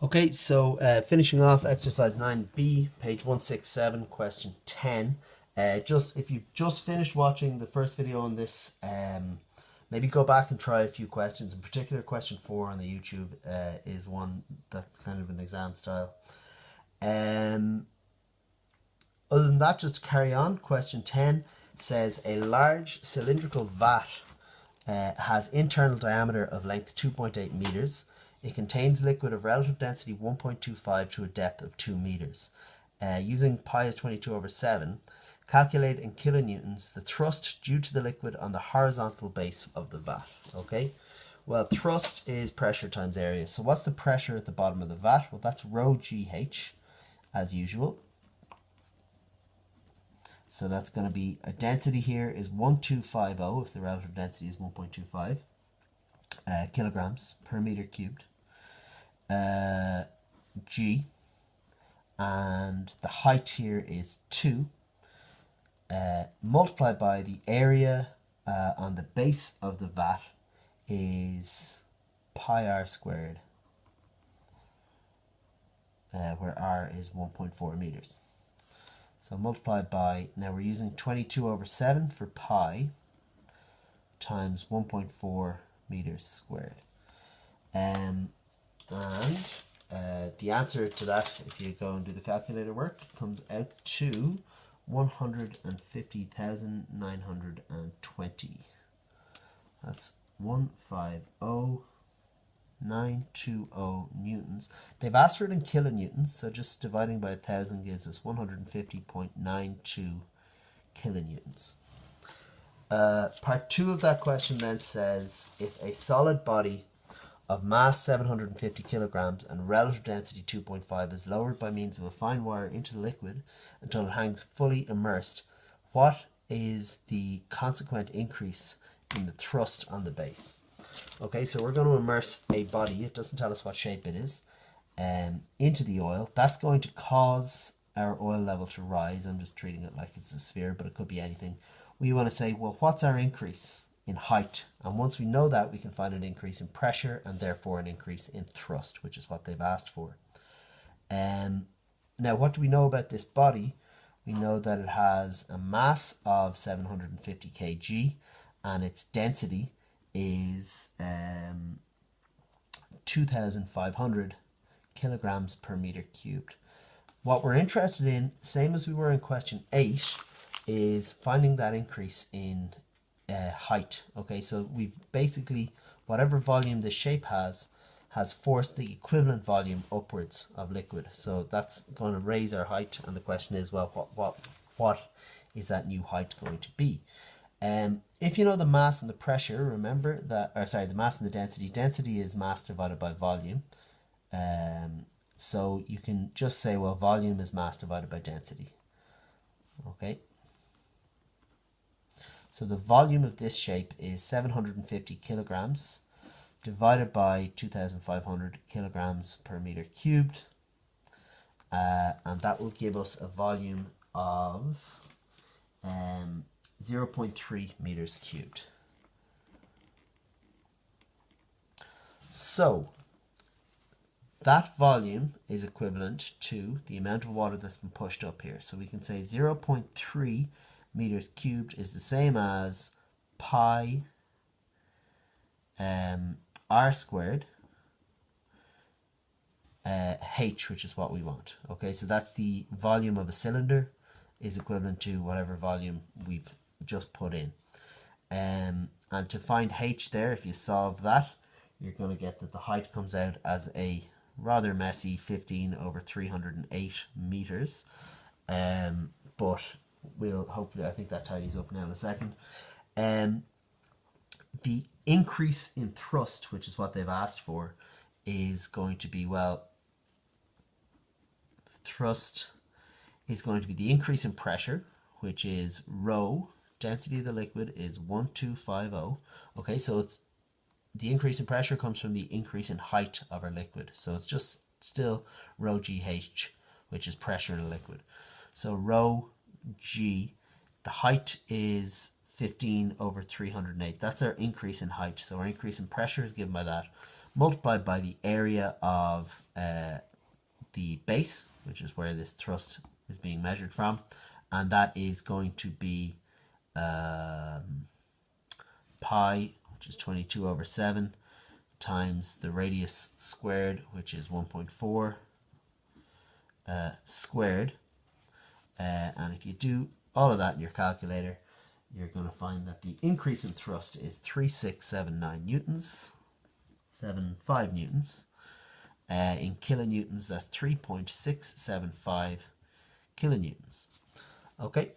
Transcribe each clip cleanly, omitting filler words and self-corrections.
Okay, so finishing off exercise 9B, page 167, question 10. Just if you've just finished watching the first video on this, maybe go back and try a few questions. In particular, question 4 on the YouTube is one that's kind of an exam style. Other than that, just to carry on, question 10 says a large cylindrical vat has internal diameter of length 2.8 meters. It contains liquid of relative density 1.25 to a depth of 2 meters. Using pi as 22/7, calculate in kilonewtons the thrust due to the liquid on the horizontal base of the vat. Okay, well, thrust is pressure times area. So what's the pressure at the bottom of the vat? Well, that's rho GH as usual. So that's going to be, a density here is 1250 if the relative density is 1.25 kilograms per meter cubed. G, and the height here is 2, multiplied by the area on the base of the vat is pi r squared, where r is 1.4 meters. So multiplied by, now we're using 22/7 for pi, times 1.4 meters squared. And the answer to that, if you go and do the calculator work, comes out to 150,920. That's 150,920 newtons. They've asked for it in kilonewtons, so just dividing by 1,000 gives us 150.92 kilonewtons. Part 2 of that question then says, if a solid body of mass 750 kilograms and relative density 2.5 is lowered by means of a fine wire into the liquid until it hangs fully immersed, what is the consequent increase in the thrust on the base? Okay, so we're going to immerse a body, it doesn't tell us what shape it is, into the oil. That's going to cause our oil level to rise. I'm just treating it like it's a sphere, but it could be anything. We want to say, well, what's our increase in height? And once we know that, we can find an increase in pressure and therefore an increase in thrust, which is what they've asked for. Now, what do we know about this body? We know that it has a mass of 750 kg and its density is 2,500 kilograms per meter cubed. What we're interested in, same as we were in question 8, is finding that increase in height. Okay, so we've basically, whatever volume this shape has forced the equivalent volume upwards of liquid. So that's going to raise our height, and the question is, well, what is that new height going to be? If you know the mass and the pressure, remember that, or sorry, the mass and the density. Density is mass divided by volume. So you can just say, well, volume is mass divided by density. Okay. So the volume of this shape is 750 kilograms divided by 2,500 kilograms per meter cubed. And that will give us a volume of 0.3 meters cubed. So that volume is equivalent to the amount of water that's been pushed up here. So we can say 0.3 meters cubed is the same as pi r squared h, which is what we want. Okay, so that's the volume of a cylinder is equivalent to whatever volume we've just put in. And to find h there, if you solve that, you're going to get that the height comes out as a rather messy 15/308 meters. But we'll hopefully, I think that tidies up now in a second. The increase in thrust, which is what they've asked for, is going to be, well, thrust is going to be the increase in pressure, which is rho, density of the liquid is 1250. Okay, so it's the increase in pressure comes from the increase in height of our liquid. So it's just still rho GH, which is pressure in a liquid. So rho G, the height is 15 over 308. That's our increase in height. So our increase in pressure is given by that, multiplied by the area of the base, which is where this thrust is being measured from, and that is going to be pi, which is 22 over 7, times the radius squared, which is 1.4 squared. And if you do all of that in your calculator, you're going to find that the increase in thrust is 3679 newtons, 75 newtons. In kilonewtons, that's 3.675 kilonewtons. Okay,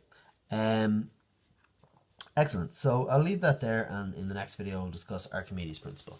excellent. So I'll leave that there, and in the next video, we'll discuss Archimedes' principle.